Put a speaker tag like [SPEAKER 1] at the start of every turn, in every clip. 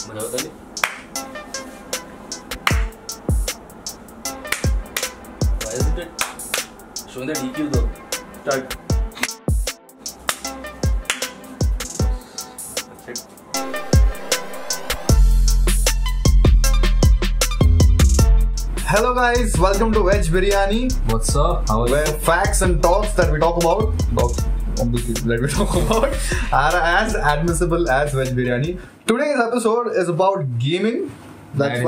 [SPEAKER 1] मजा आता है Why isn't it showing the DQ though? Start. That's it.
[SPEAKER 2] Hello guys, welcome to Veg Biryani,
[SPEAKER 1] What's up? How are you?
[SPEAKER 2] where facts and talks that we talk about, are as admissible as Veg Biryani. Today's episode is about gaming. That is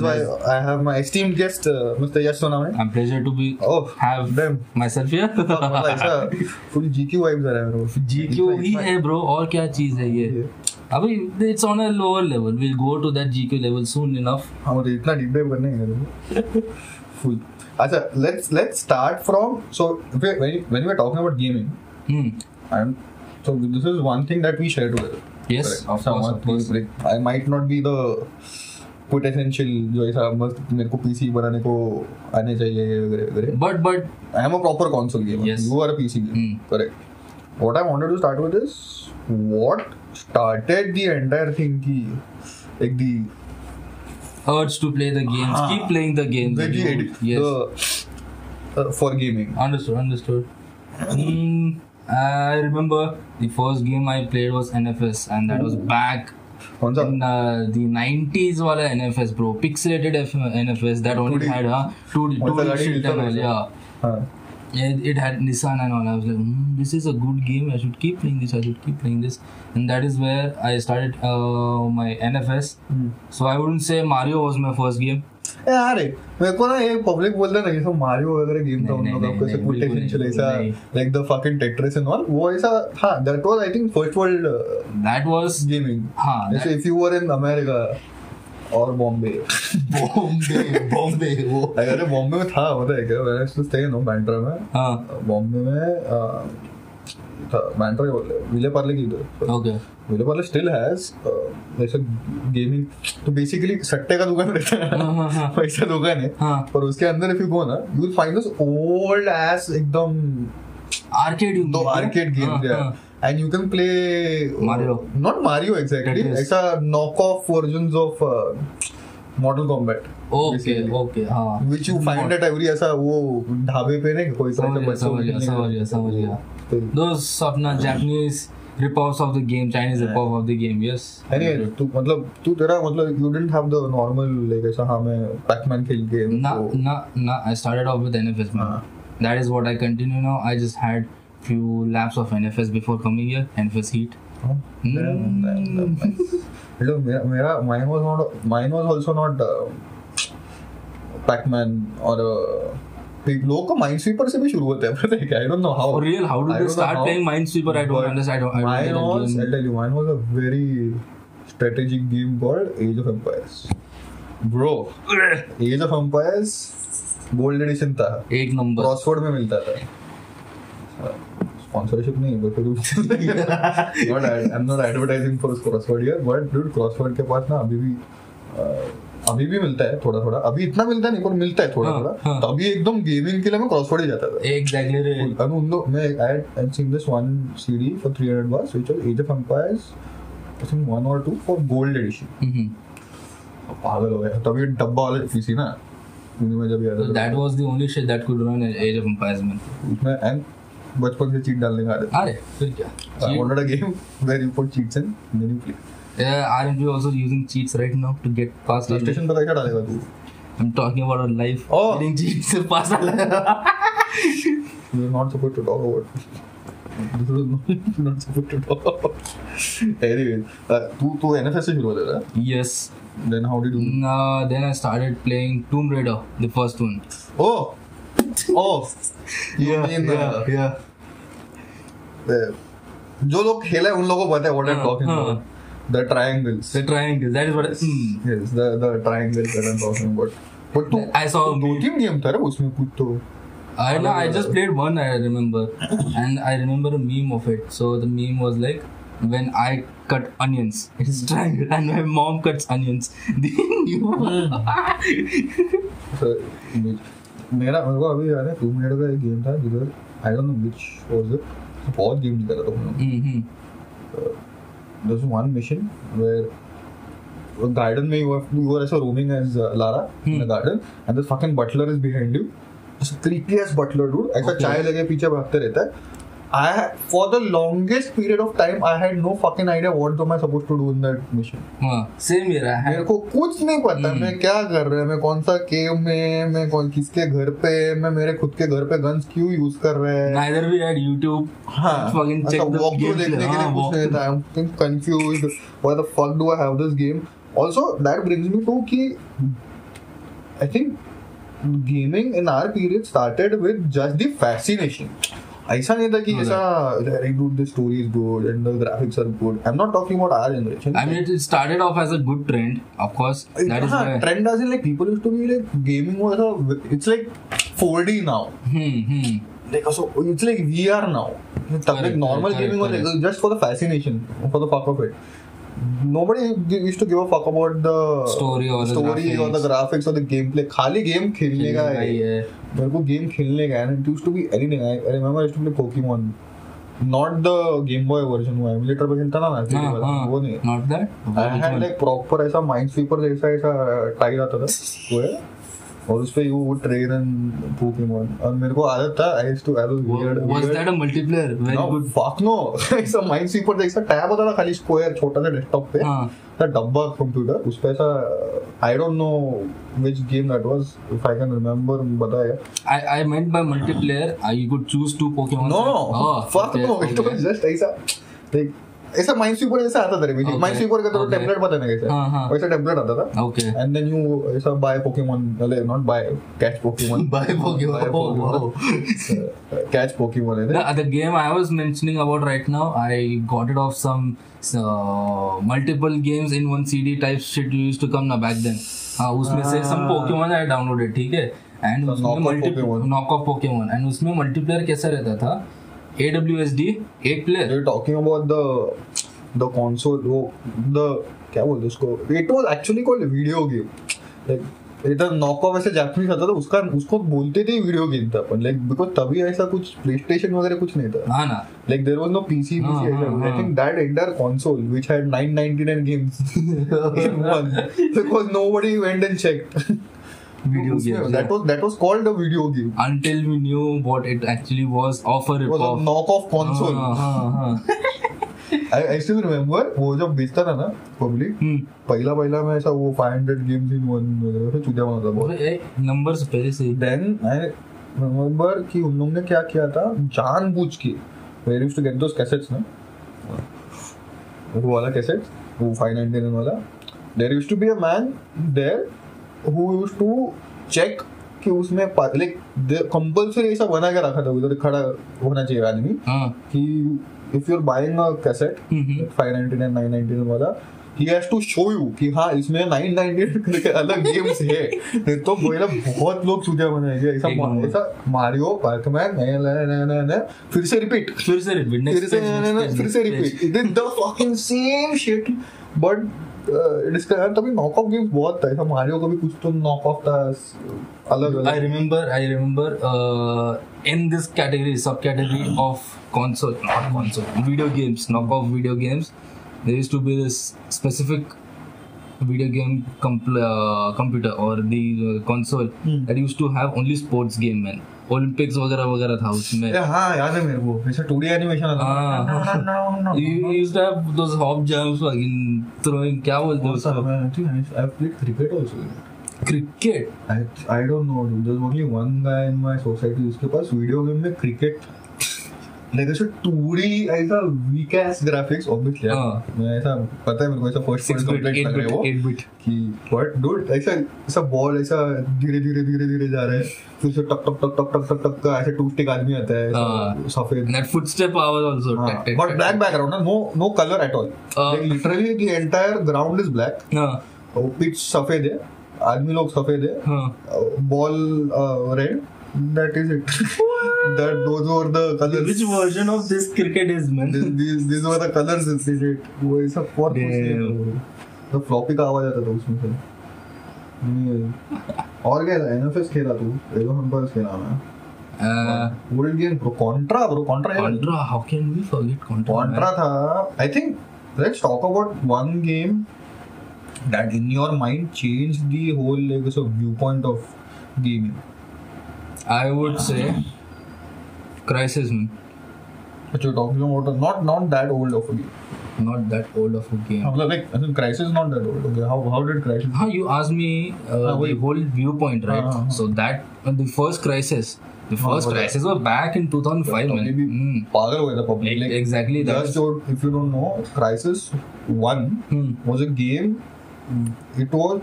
[SPEAKER 2] why I have my esteemed guest, Mr. Yash Sonawane.
[SPEAKER 1] I'm pleasure to be have
[SPEAKER 2] them.
[SPEAKER 1] myself here.
[SPEAKER 2] Full GQ vibes आ रहा है bro.
[SPEAKER 1] GQ ही है bro और क्या चीज़ है ये? अभी it's on a lower level. We'll go to that GQ level soon enough.
[SPEAKER 2] हम इतना deep dive करने हैं full. अच्छा, let's start from when we are talking about gaming. So this is one thing that we share together.
[SPEAKER 1] Yes, of course.
[SPEAKER 2] I might not be the quintessential जो ऐसा मस्त मेरे को पीसी बनाने को आने चाहिए वगैरह
[SPEAKER 1] But
[SPEAKER 2] I am a proper console gamer.
[SPEAKER 1] Yes.
[SPEAKER 2] You are a PC gamer. Correct. What I wanted to start with is what started the entire thing की like the
[SPEAKER 1] urge to play the games, keep playing the games. Yes.
[SPEAKER 2] For gaming.
[SPEAKER 1] Understood. I remember the first game I played was NFS, and that was back in the 90s wala NFS bro, pixelated NFS that only
[SPEAKER 2] 2D.
[SPEAKER 1] had 2D shit and all, yeah. It had Nissan and all. I was like, this is a good game. I should keep playing this. And that is where I started my NFS. So I wouldn't say Mario was my first game.
[SPEAKER 2] यार मेरे को ना ये public बोलता है ना जैसे Mario वगैरह गेम था उन लोगों का ऐसे क्विंटेसेंशियल ऐसा like the fucking Tetris and all वो ऐसा था that was I think first world
[SPEAKER 1] that was
[SPEAKER 2] gaming
[SPEAKER 1] हाँ
[SPEAKER 2] जैसे if you were in America और बॉम्बे
[SPEAKER 1] वो
[SPEAKER 2] अरे बॉम्बे में था पता है क्या मैंने तो स्टे नो बैंड्रा में बॉम्बे में बैंड्रा विले पार्ले की इधर
[SPEAKER 1] okay
[SPEAKER 2] Vile Parle still has ऐसा गेमिंग तो बेसिकली सट्टे का दुकान रहता है पैसा दुकान है पर उसके अंदर इफ यू गो ना you will find this old ass एकदम arcade game and you can play
[SPEAKER 1] Mario,
[SPEAKER 2] not Mario exactly, it's a knockoff versions of Mortal Kombat.
[SPEAKER 1] Okay, हाँ.
[SPEAKER 2] Which you find at every ऐसा वो ढाबे पे नहीं कोई
[SPEAKER 1] समझ गया. Those अपना Japanese rip-offs of the game, Chinese rip-off of the game, yes.
[SPEAKER 2] Anyway, तू तेरा मतलब you didn't have the normal like ऐसा हाँ मैं Pac-Man खेल के.
[SPEAKER 1] Nah. I started off with NFS man. That is what I continue now. I just had few laps of NFS before coming here. NFS heat.
[SPEAKER 2] Mine was also not Pac-Man or लोगों का Minesweeper से भी शुरू होता है पता है क्या? I don't know how.
[SPEAKER 1] For real, how did they start playing Minesweeper? I don't understand.
[SPEAKER 2] I'll tell you, mine was a very strategic game called Age of Empires. Bro, Age of Empires Gold Edition था.
[SPEAKER 1] एक number.
[SPEAKER 2] Crossword में मिलता था. Sponsorship नहीं but I'm not advertising for Crossword here but dude Crossword के पास ना अभी भी मिलता है थोड़ा अभी इतना मिलता नहीं पर मिलता है थोड़ा तभी एकदम गेमिंग के लिए मैं Crossword ही जाता था
[SPEAKER 1] exactly
[SPEAKER 2] मैं I had seen this one CD for $300 which was Age of Empires I think 1 or 2 for Gold Edition पागल हो गया तभी डब्बा वाला पीसी ना में जब याद
[SPEAKER 1] that was the only shit that could run Age of Empires में
[SPEAKER 2] उसमें and बचपन से चीट डालने का आदत
[SPEAKER 1] अरे फिर क्या
[SPEAKER 2] I wanted a game where you put cheats in and then you play.
[SPEAKER 1] Aren't you also using cheats right now to get past
[SPEAKER 2] PlayStation पर कैसा डालेगा तू?
[SPEAKER 1] I'm talking about our life. Getting cheats से pass डालेगा.
[SPEAKER 2] You're not supposed to talk about. This is not supposed to talk about. Anyway, तू NFS से शुरू होता था?
[SPEAKER 1] Yes.
[SPEAKER 2] Then how did you?
[SPEAKER 1] Then I started playing Tomb Raider, the first one.
[SPEAKER 2] Yeah. जो लोग खेला है उन लोगों को पता है what I'm talking about. The triangles.
[SPEAKER 1] That is what.
[SPEAKER 2] Yes, the triangles that I'm talking about. But
[SPEAKER 1] I saw
[SPEAKER 2] 2-3 game था ना उसमें कुछ तो.
[SPEAKER 1] I just played one. I remember, and I remember a meme of it. So the meme was like, when I cut onions, it's triangle, and my mom cuts onions.
[SPEAKER 2] मेरे को अभी याद है 2 मिनट का एक गेम था जिधर I don't know which was it. बहुत गेम निकाला था उन्होंने. There's one mission where garden में you were ऐसा roaming as Lara in the garden and this fucking butler is behind you. Creepy as butler dude. ऐसा चाय लगे पीछे भागते रहता है. For the longest period of time, I had no fucking idea what am I supposed to do in that mission.
[SPEAKER 1] Same here.
[SPEAKER 2] मेरे को कुछ नहीं पता मैं क्या कर रहा है, मैं कौन सा केव में, मैं कौन किसके घर पे, मैं मेरे खुद के घर पे गन्स क्यों यूज कर रहे हैं.
[SPEAKER 1] Neither we had YouTube.
[SPEAKER 2] हाँ.
[SPEAKER 1] Fucking check the
[SPEAKER 2] game देखने के लिए कुछ नहीं था. I'm confused. Why the fuck do I have this game? Also, that brings me to कि I think gaming in our period started with just the fascination. ऐसा नहीं था कि ऐसा dude the story is good and the graphics are good. I'm not talking about our generation.
[SPEAKER 1] I mean it started off as a good trend, of course. That is why
[SPEAKER 2] trend as in like people used to be like gaming was it's like 4D now. Like so it's like VR now. Like normal gaming was like just for the fascination, for the fuck of it. Nobody used to give a fuck about the story or the graphics or the gameplay. खाली game खेलने का है. मेरे को game खेलने का है. And it used to be anything. I remember I used to play Pokemon. Not the Game Boy version. वो emulator पे खेलता ना वो नहीं.
[SPEAKER 1] Not that.
[SPEAKER 2] I had like proper ऐसा Minesweeper ऐसा टाइल आता था. वो है. और उसपे you would train and Pokemon. और मेरे को आदत था. I used to have those weird.
[SPEAKER 1] Was that a multiplayer? Very good.
[SPEAKER 2] Fuck no. ऐसा Minesweeper ऐसा टैब होता था खाली स्क्वायर छोटा सा डेस्कटॉप पे. सा डब्बा कंप्यूटर उसपे ऐसा I don't know which game that was. If I can remember बताया.
[SPEAKER 1] I meant by multiplayer. You could choose 2 Pokemon.
[SPEAKER 2] No. Fuck no. It was just ऐसा like ऐसा Minesweeper जैसा आता था रे. Minesweeper का तो टेम्पलेट पता नहीं कैसा. वैसा टेम्पलेट आता था.
[SPEAKER 1] Okay.
[SPEAKER 2] And then you ऐसा buy Pokemon, not buy, catch Pokemon.
[SPEAKER 1] Buy Pokemon.
[SPEAKER 2] Catch Pokemon.
[SPEAKER 1] The game I was mentioning about right now, I got it off some multiple games in one CD type shit used to come na back then. उसमें से some Pokemon I downloaded, ठीक है. And उसमें knock off Pokemon. And उसमें multiplayer कैसा रहता था? AWSD 8 player.
[SPEAKER 2] You're talking about the console, the क्या बोलते उसको? It was actually called a video game. Like इधर knockoff ऐसे जापानीज आता था उसको बोलते थे वीडियो गेम था पर like because तभी ऐसा कुछ PlayStation वगैरह कुछ नहीं था.
[SPEAKER 1] हाँ ना.
[SPEAKER 2] Like there was no PC. I think that entire console which had 999 games in one because nobody went and checked.
[SPEAKER 1] Video games.
[SPEAKER 2] That was called a video game.
[SPEAKER 1] Until we knew what it actually was. It was a
[SPEAKER 2] knockoff console. I still remember वो जब बेचता था ना public पहला में ऐसा वो 500 games in one वगैरह चूतिया बना था बहुत.
[SPEAKER 1] Numbers पहले से.
[SPEAKER 2] Then I remember कि उन लोगों ने क्या किया था जानबूझ के where used to get those cassettes ना वो वाला cassette वो 599 वाला. There used to be a man there who used to check कि उसमें like compulsory ऐसा बना के रखा था उधर खड़ा होना चाहिए आदमी कि if you're buying a cassette 599 999 वाला he has to show you कि हाँ इसमें 999 करके अलग गेम्स है. तो बोला बहुत लोग चूतिया बनाएंगे ऐसा मारियो पार्कमैन फिर से repeat did the fucking same shit but तभी नॉक ऑफ गेम्स बहुत था. ऐसा मारियो का भी कुछ तो नॉक ऑफ था अलग.
[SPEAKER 1] I remember in this subcategory of video games, knock off video games, there used to be this specific video game computer or the console that used to have only sports game man. Olympics वगैरह था उसमें.
[SPEAKER 2] हाँ याद है मेरे को ऐसा 2D animation आता.
[SPEAKER 1] You used to have those hop jumps in throwing क्या बोलते हैं उसको.
[SPEAKER 2] I think I've played cricket also.
[SPEAKER 1] Cricket?
[SPEAKER 2] I don't know. There's only one guy in my society जिसके पास वीडियो गेम में cricket like ऐसा 2D ऐसा weak ass graphics obviously. मैं ऐसा पता है मेरे को ऐसा first person complete कर रहे हो
[SPEAKER 1] 8-bit
[SPEAKER 2] कि what dude ऐसा बॉल ऐसा धीरे जा रहा है फिर से टक का ऐसे 2 stick आदमी आता है सफेद.
[SPEAKER 1] That footstep hours also.
[SPEAKER 2] But black background ना no color at all. Like literally the entire ground is black. Pitch सफेद है आदमी लोग सफेद है ball red. That is it. Those were the colors.
[SPEAKER 1] Which version of this cricket is man?
[SPEAKER 2] These were the colors in it. वो ऐसा four तो floppy का आवाज आता था उसमें से. और क्या था NFS खेला तू एलो हम्पर्स खेला मैं. World game Contra
[SPEAKER 1] how can we forget Contra
[SPEAKER 2] था. I think let's talk about one game that in your mind changed the whole like so viewpoint of gaming?
[SPEAKER 1] I would say Crisis, man.
[SPEAKER 2] But you're talking about not that old of a game.
[SPEAKER 1] Not that old of a game.
[SPEAKER 2] Like I think Crisis is not that old. Okay, how did Crisis?
[SPEAKER 1] You asked me the whole viewpoint, right? So that the first Crisis. The first Crisis was back in 2005, man.
[SPEAKER 2] Pagal the public. Like,
[SPEAKER 1] exactly.
[SPEAKER 2] Just if you don't know, Crisis 1 was a game. It was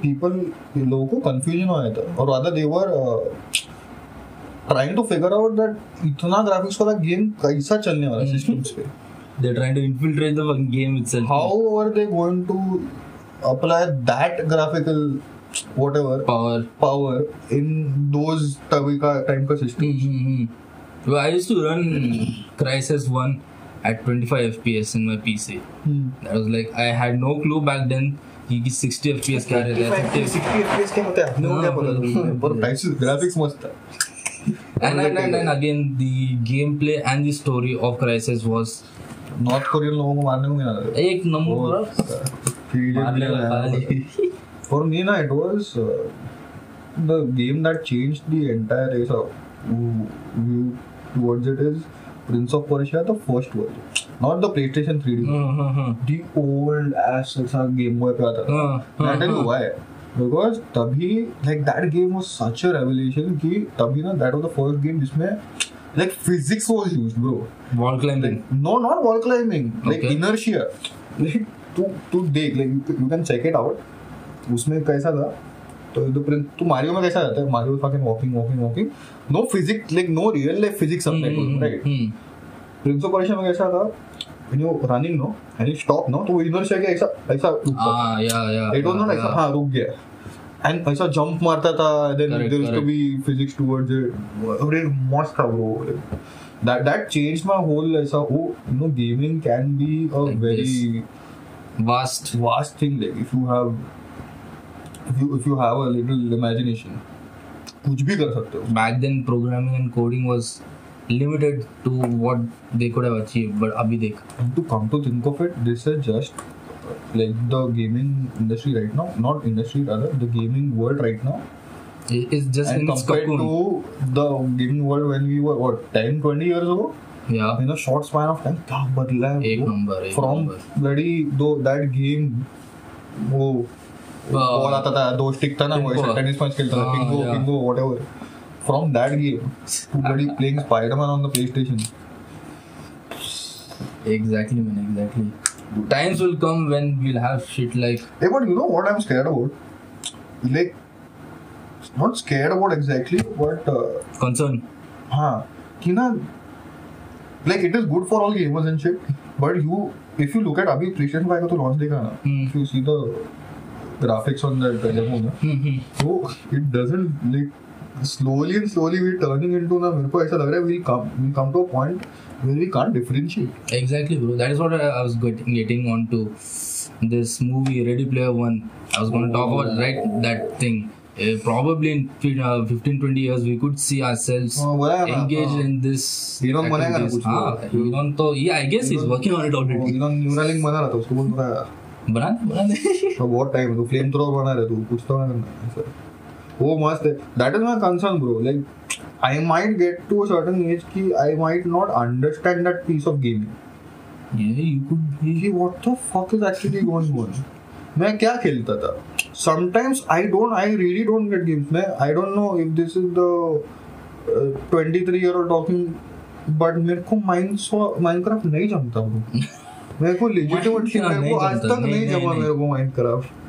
[SPEAKER 2] लोगों को confusion हो था, or rather they were trying to figure out that इतना graphics वाला game कैसा चलने वाला systems पे.
[SPEAKER 1] They're trying to infiltrate the game itself.
[SPEAKER 2] How are they going to apply that graphical whatever power in those time ka systems?
[SPEAKER 1] Well, I used to run Crisis 1 at 25 FPS in my PC. That was like, I had no clue back then कि 60 FPS क्या रहता है.
[SPEAKER 2] 60 FPS क्या होता है? आपने क्या पता? पर graphics मस्त था.
[SPEAKER 1] And again, the gameplay and the story of Crisis was
[SPEAKER 2] North Korean लोगों को मारने को मिला.
[SPEAKER 1] एक number
[SPEAKER 2] For me, it was the game that changed the entire race of view towards it is Prince of Persia, the first version. Not the PlayStation 3D. The old ass Game Boy पे आता था. I tell you why. Because तभी like that game was such a revelation कि तभी ना that was the first game जिसमें like physics was used, bro.
[SPEAKER 1] Wall climbing.
[SPEAKER 2] Like, no, not wall climbing. Like inertia. Like to देख like you can check it out. उसमें कैसा था? तो Mario में कैसा रहता है? Mario fucking walking. No physics, like no real life physics applied, right? Prince of Persia में कैसा था? When you running, no, and you stop, no, तो वो inertia के ऐसा
[SPEAKER 1] yeah.
[SPEAKER 2] It was not ऐसा हाँ रुक गया. And ऐसा jump मारता था. Then there used to be physics towards it. अरे मस्त था bro. That changed my whole ऐसा gaming can be a like very
[SPEAKER 1] vast
[SPEAKER 2] thing. Like if you have a little imagination, कुछ भी कर सकते हो.
[SPEAKER 1] Back then, programming and coding was limited to what they could have achieved, but abhi dekh.
[SPEAKER 2] And to come to think of it, this is just like the gaming industry right now, not industry rather, the gaming world right now.
[SPEAKER 1] It's just
[SPEAKER 2] and
[SPEAKER 1] in its
[SPEAKER 2] compared
[SPEAKER 1] cocoon.
[SPEAKER 2] to the gaming world when we were 10-20 years ago.
[SPEAKER 1] Yeah.
[SPEAKER 2] In a short span of time, क्या बदला है?
[SPEAKER 1] एक number.
[SPEAKER 2] From bloody that game, वो ball आता था, 2 stick था ना, वो ऐसे टेनिस मैच खेलता था, पिंगो whatever. From that game to bloody playing Spider-Man on the PlayStation.
[SPEAKER 1] Exactly, man. Exactly. Times will come when we'll have shit like.
[SPEAKER 2] Hey, but you know what I'm scared about? Like, not scared about exactly, but
[SPEAKER 1] concern.
[SPEAKER 2] हाँ, कि ना, like it is good for all gamers and shit. But if you look at अभी PlayStation 5 का तो launch देखा ना, if you see the graphics on that demo ना, so it doesn't like. Slowly we're turning into ना मेरे को ऐसा लग रहा है we'll come to a point where we can't differentiate.
[SPEAKER 1] Exactly, bro. That is what I was getting on to this movie Ready Player One. I was going to talk about that thing. Probably in 15-20 years we could see ourselves engaged in this.
[SPEAKER 2] Elon बनेगा ना कुछ.
[SPEAKER 1] Elon तो I guess he's working on it already.
[SPEAKER 2] Elon Neuralink बना रहा था उसको बोल रहा है.
[SPEAKER 1] बना दे.
[SPEAKER 2] तो बहुत टाइम है तो फ्लेम थ्रोवर बना रहा है तो कुछ तो करना. Oh, must. That is my concern, bro. Like, I might get to a certain age कि I might not understand that piece of gaming.
[SPEAKER 1] Yeah, you could be.
[SPEAKER 2] What the fuck is actually going on? मैं क्या खेलता था? Sometimes I really don't get games. I don't know if this is the 23-year-old talking, but मेरे को Minecraft नहीं जमता bro. मेरे को legitimately मेरे को आज तक नहीं जमा मेरे को Minecraft.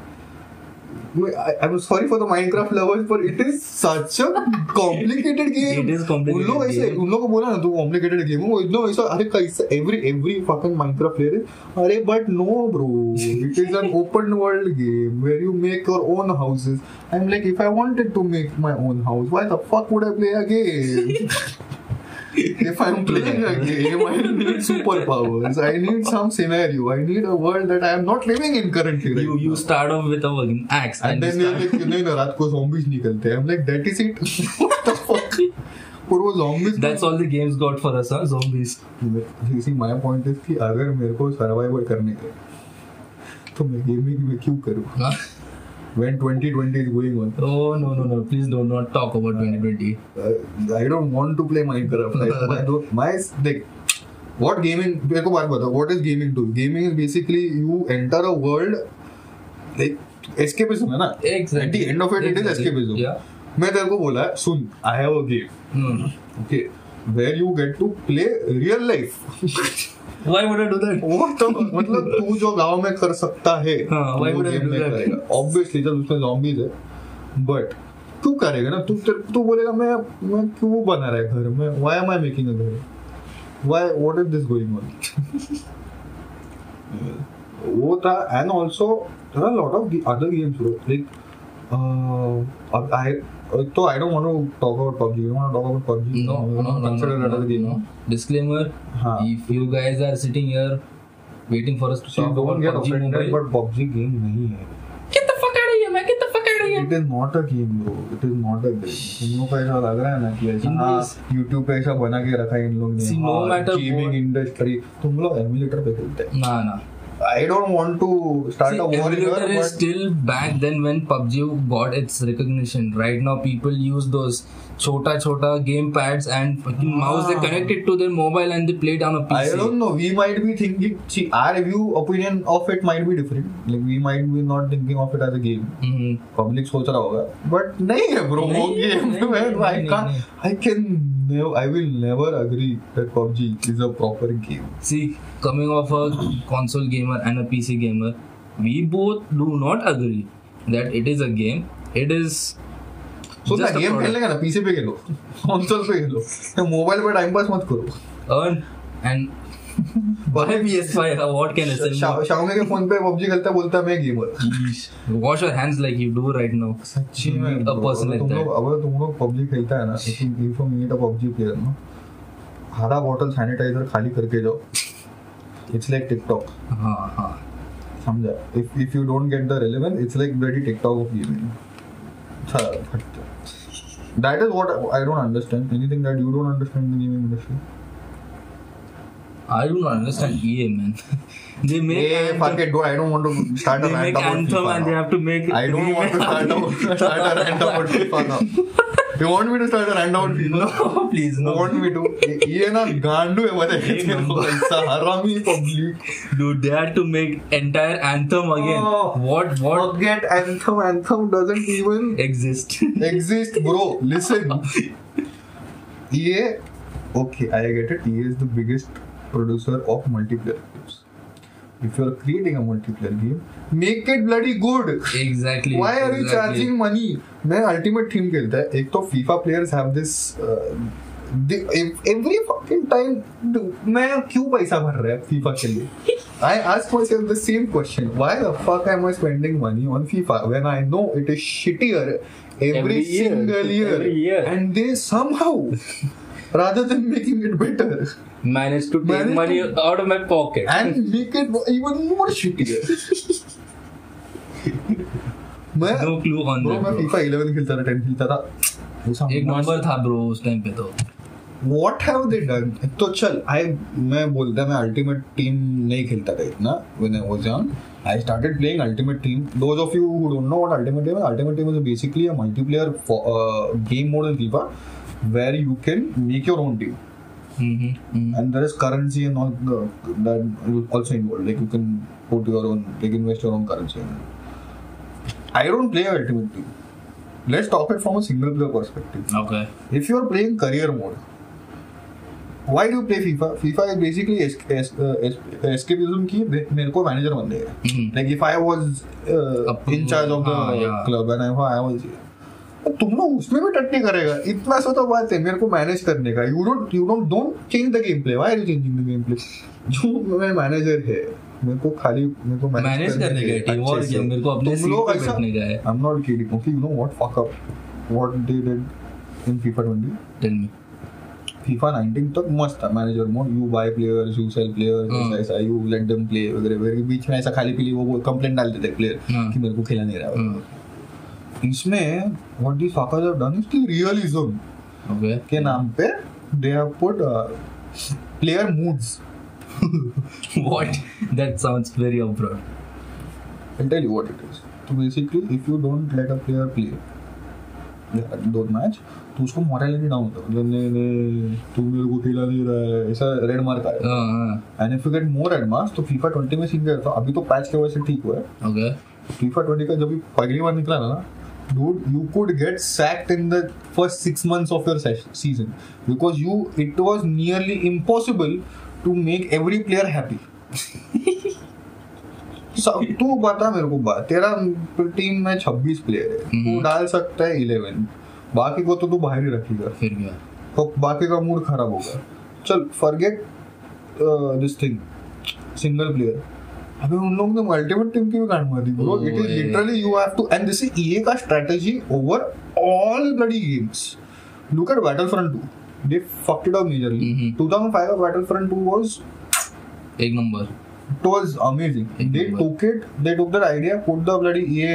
[SPEAKER 2] I'm sorry for the Minecraft lovers, but it is such a complicated game.
[SPEAKER 1] It is complicated.
[SPEAKER 2] उन लोगों को बोला ना तू complicated game है वो इतना ऐसा अरे कैसा every fucking Minecraft player अरे but no bro, it is an open world game where you make your own houses. I'm like if I wanted to make my own house, why the fuck would I play a game? If I'm playing a game, I need superpowers. I need some scenario. I need a world that I am not living in currently. Right
[SPEAKER 1] you start off with a axe,
[SPEAKER 2] and then you're like, रात को zombies निकलते हैं. I'm like, that is it. What the fuck? पर वो zombies.
[SPEAKER 1] That's all the games got for us, huh? Zombies.
[SPEAKER 2] You see, my point is कि अगर मेरे को survival करने का, तो मैं gaming में क्यों करूँ? when 2020 is going on.
[SPEAKER 1] Oh no! Please do not talk about 2020.
[SPEAKER 2] I don't want to play Minecraft. What gaming? What is gaming to? Gaming is basically you enter a world like escapism है ना?
[SPEAKER 1] Exactly.
[SPEAKER 2] At the end of it, it is escapism.
[SPEAKER 1] Yeah.
[SPEAKER 2] मैं तेरे को बोला सुन, I have a game. Okay, where you get to play real life.
[SPEAKER 1] Why would I do that?
[SPEAKER 2] वो तो मतलब तू जो गांव में कर सकता है,
[SPEAKER 1] why would I do that?
[SPEAKER 2] Obviously जब उसमें zombies है, but तू करेगा ना, तू बोलेगा मैं क्यों बना रहा है घर में? Why am I making a घर? What is this going on? वो था, and also there are a lot of other games bro. Like I don't want to talk about PUBG. You want to talk about PUBG?
[SPEAKER 1] No.
[SPEAKER 2] Consider that as a game.
[SPEAKER 1] No. Disclaimer: if you guys are sitting here waiting for us to talk about PUBG Mobile,
[SPEAKER 2] but PUBG game नहीं है.
[SPEAKER 1] Get the fuck out of here, man! Get the fuck out of here!
[SPEAKER 2] It is not a game, bro. It is not a game. तुम लोग को ऐसा लग रहा है ना कि ऐसा YouTube पे ऐसा बना के रखा है इन लोग ने.
[SPEAKER 1] No matter
[SPEAKER 2] gaming industry, तुम लोग emulator पे खेलते हैं.
[SPEAKER 1] ना.
[SPEAKER 2] I don't want to start a war here,
[SPEAKER 1] but is still back then when PUBG got its recognition. Right now, people use those chota game pads and fucking mouse. They connect it to their mobile and they play it on a PC.
[SPEAKER 2] I don't know. We might be thinking. See, our opinion of it might be different. Like we might be not thinking of it as a game. Public सोच रहा होगा, but नहीं है bro. वो game I will never agree that PUBG is a proper game.
[SPEAKER 1] See, coming off a console gamer and a PC gamer, we both do not agree that it is a game. It is.
[SPEAKER 2] So ना game खेलने का ना PC पे खेलो, console पे खेलो, तो mobile पे time pass मत करो.
[SPEAKER 1] Earn and buy PS5. What can I say?
[SPEAKER 2] Xiaomi के फोन पे PUBG खेलता बोलता मैं gamer.
[SPEAKER 1] Wash your hands like you do right now.
[SPEAKER 2] सच्ची में
[SPEAKER 1] a person like that.
[SPEAKER 2] अगर तुम लोग PUBG खेलता है ना, if you meet a PUBG player ना, आधा बॉटल सैनिटाइजर खाली करके जाओ. It's like TikTok.
[SPEAKER 1] हाँ.
[SPEAKER 2] समझा? If you don't get the relevance, it's like bloody TikTok of gaming. That is what I don't understand. Anything that you don't understand in the gaming industry?
[SPEAKER 1] I do not understand EA, man. They make
[SPEAKER 2] fuck it, I don't want to start a rant about
[SPEAKER 1] Anthem
[SPEAKER 2] FIFA
[SPEAKER 1] and
[SPEAKER 2] now.
[SPEAKER 1] They have to make.
[SPEAKER 2] I don't want to start a rant about FIFA now. You want me to start a rant about FIFA?
[SPEAKER 1] No, please, no.
[SPEAKER 2] You want me to? ये ना गांडू है मतलब ऐसा हरामी public.
[SPEAKER 1] Dude, they had to make entire Anthem again. What?
[SPEAKER 2] Forget Anthem. Anthem doesn't even
[SPEAKER 1] exist,
[SPEAKER 2] bro. Listen. EA, okay, I get it. EA is the biggest producer of multiplayer games. If you are creating a multiplayer game, make it bloody good.
[SPEAKER 1] Exactly.
[SPEAKER 2] Why are you charging money? मैं Ultimate Team खेलता है. एक तो FIFA players have this. Every fucking time, मैं क्यों पैसा भर रहा है FIFA के लिए? I ask myself the same question. Why the fuck am I spending money on FIFA when I know it is shittier every single year? And they somehow, rather than making it better,
[SPEAKER 1] managed to take money out of my pocket
[SPEAKER 2] and make it even more shittier.
[SPEAKER 1] No clue on that.
[SPEAKER 2] मैं FIFA 11 खेलता था, 10 खेलता था.
[SPEAKER 1] एक number था bro उस time पे तो.
[SPEAKER 2] What have they done? तो चल, मैं बोलता मैं Ultimate Team नहीं खेलता था इतना when I was young. I started playing Ultimate Team. Those of you who don't know what Ultimate Team is basically a multiplayer game mode in FIFA where you can make your own team. And there is currency and all that also involved. Like you can put your own, like invest your own currency. I don't play Ultimate Team. Let's talk it from a single player perspective.
[SPEAKER 1] Okay.
[SPEAKER 2] If you are playing career mode, why do you play FIFA? FIFA is basically escapism की मेरे को manager बन देगा. Like if I was in charge of the club and I was तुम लोग उसमें भी टट्टी करेगा. इतना सा तो बात है मेरे को मैनेज करने का. You don't change the gameplay. Why are you changing the gameplay? जो मैं मैनेजर है मेरे को मैनेज करने का टीम और गेम मेरे को अपने सीट पे बैठने का है. I'm not kidding. Okay, you know what fuck up what they did in FIFA 20?
[SPEAKER 1] Tell me.
[SPEAKER 2] FIFA 19 तक मस्त था manager mode. You buy players, you sell players, ऐसा you let them play वगैरह. बीच में ऐसा खाली पीली वो कंप्लेंट डालते थे प्लेयर कि मेरे को खेला नहीं रहा. इसमें what these fuckers have done is the realism के नाम पे they have put player moods.
[SPEAKER 1] What? That sounds very absurd.
[SPEAKER 2] I'll tell you what it is. तो basically if you don't let a player play 2 match तो उसको morality down होता है, नहीं तू मेरे को खेला नहीं रहा है, ऐसा रेड मार्क आएगा। And if you get more red marks तो FIFA 20 में सीन गया था, अभी तो पैच के वजह से ठीक हुआ है। ओके FIFA 20 का जब भी पहली बार निकला ना dude, you could get sacked in the first 6 months of your season because it was nearly impossible to make every player happy. तू बता मेरे को बात, तेरा टीम में 26 प्लेयर है, तू डाल सकता है 11, बाकी को तो तू बाहर ही रखेगा, फिर क्या तो बाकी का मूड खराब होगा। चल forget this thing single player, अबे उन लोगों ने अल्टीमेट टीम की भी गांड मार दी bro. It is literally you have to, and this is EA का strategy overall bloody games. Look at Battlefront 2, they fucked it up majorly. 2005 का बैटलफ्रंट 2 वाज
[SPEAKER 1] एक number,
[SPEAKER 2] it was amazing. They took that idea, put the bloody EA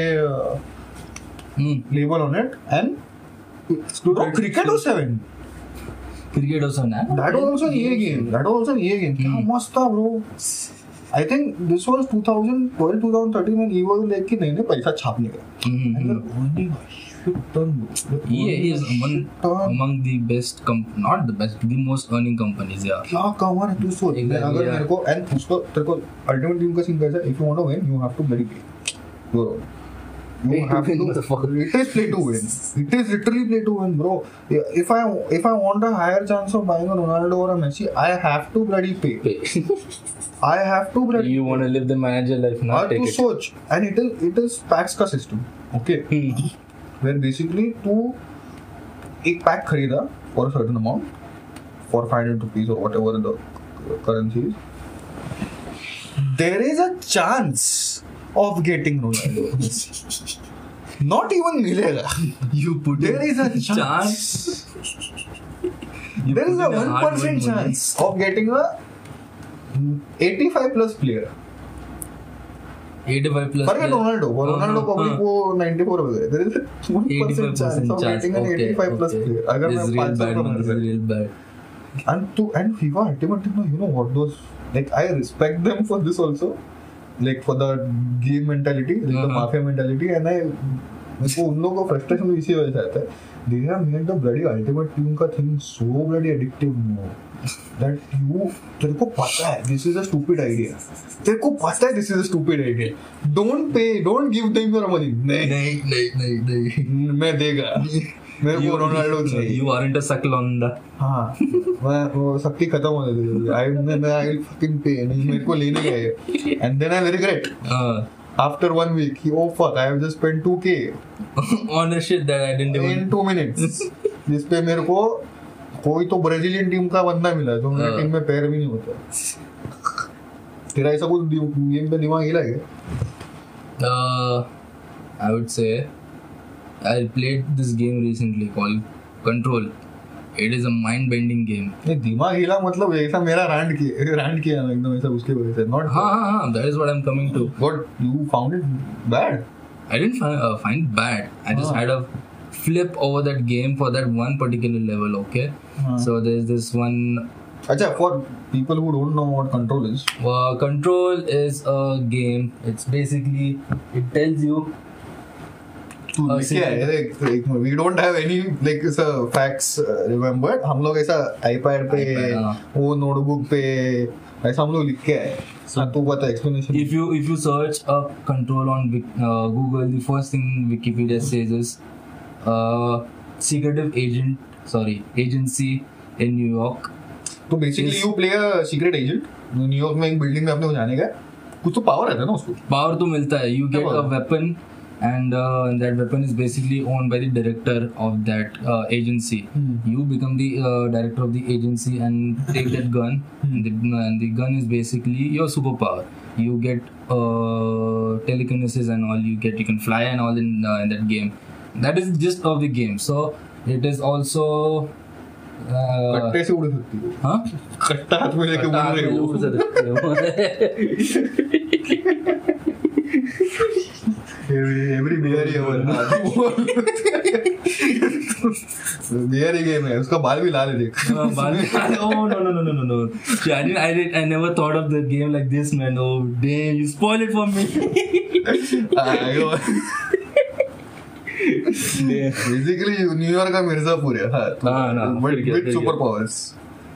[SPEAKER 2] label on it, and Cricket 07.
[SPEAKER 1] Cricket 07.
[SPEAKER 2] That was also an EA game. क्या मस्त था bro. I think this was 2012, 2013 when EA was like कि नहीं पैसा छापने का. And they're earning a shit ton.
[SPEAKER 1] EA is among the best, not the best, the most earning companies. Yeah.
[SPEAKER 2] क्या कमा रहा है तू सोच. अगर मेरे को and उसको तेरे को ultimate team का सीन कैसा है? If you want to win, you have to bloody play. Bro. You have to. It is play to win. It is literally play to win, bro. If I want a higher chance of buying a Ronaldo or a Messi, I have to bloody pay. I have to bloody.
[SPEAKER 1] You want to live the manager life, not take it.
[SPEAKER 2] सोच, and it is packs का system, okay? Where basically तू एक pack खरीदा for a certain amount, for 500 rupees or whatever the currency is. There is a chance of getting Ronaldo. Not even मिलेगा.
[SPEAKER 1] You put
[SPEAKER 2] there is a chance. There is a 1% chance of getting a 85 plus player.
[SPEAKER 1] 85 plus.
[SPEAKER 2] Forget Ronaldo. Ronaldo probably को 94 हो गए. There is a 1% chance of getting an 85 plus player. अगर मैं 500 का मर
[SPEAKER 1] गया.
[SPEAKER 2] And FIFA Ultimate Team, you know what those, like I respect them for this also. Like for the game mentality, like the mafia mentality, and मेरे को उन लोगों का frustration इसी वजह से आता है. They have made the bloody Ultimate Team का thing so bloody addictive now that तेरे को पता है this is a stupid idea. तेरे को पता है this is a stupid idea. Don't pay, don't give them your money. नहीं मैं देगा. मेरे को रोनाल्डो चाहिए.
[SPEAKER 1] You aren't a sucklonda.
[SPEAKER 2] हाँ, मैं वो शक्ति खत्म हो जाती है. I will fucking pay. मेरे को लेने का है. And then I regret. After 1 week, oh fuck, I have just spent 2K
[SPEAKER 1] on a shit that I didn't even
[SPEAKER 2] in 2 minutes. जिस पे मेरे को कोई तो ब्राजीलियन टीम का बंदा मिला जो मेरी टीम में पैर भी नहीं होता. तेरा ऐसा कुछ गेम पे दिमाग हिला है?
[SPEAKER 1] I would say I played this game recently called Control. It is a mind-bending game.
[SPEAKER 2] ये दिमाग हिला मतलब ऐसा मेरा rant किया ना एकदम ऐसा उसके वजह से. Not.
[SPEAKER 1] हाँ. That is what I'm coming to.
[SPEAKER 2] What, you found it bad?
[SPEAKER 1] I didn't find bad. I just had a flip over that game for that one particular level. Okay. So there's this one.
[SPEAKER 2] अच्छा, for people who don't know what Control is.
[SPEAKER 1] Control is a game. It's basically, it tells you.
[SPEAKER 2] We don't have any like facts remembered. हम लोग ऐसा iPad पे वो notebook पे ऐसा हम लोग लिख के आए. So तू बता explanation.
[SPEAKER 1] If you search up Control on Google, the first thing Wikipedia says is secretive agency in New York.
[SPEAKER 2] तो basically you play a secret agent. New York में एक building में अपने को जाने का कुछ तो power रहता है ना उसको.
[SPEAKER 1] Power तो मिलता है. You get a weapon. And that weapon is basically owned by the director of that agency. You become the director of the agency and take that gun. And the gun is basically your superpower. You get telekinesis and all. You can fly and all in that game. That is the gist of the game. So it is also.
[SPEAKER 2] कट्टे से उड़ सकती है. हाँ? कट्टा हाथ में लेके उड़ सकती है. Every beer ever. बियरी गेम है, उसका बाल भी लाल है देख.
[SPEAKER 1] Oh no. Yeah, I never thought of the game like this, man. Oh damn, you spoil it for me.
[SPEAKER 2] Basically, New York का मिर्जापुर है. With superpowers.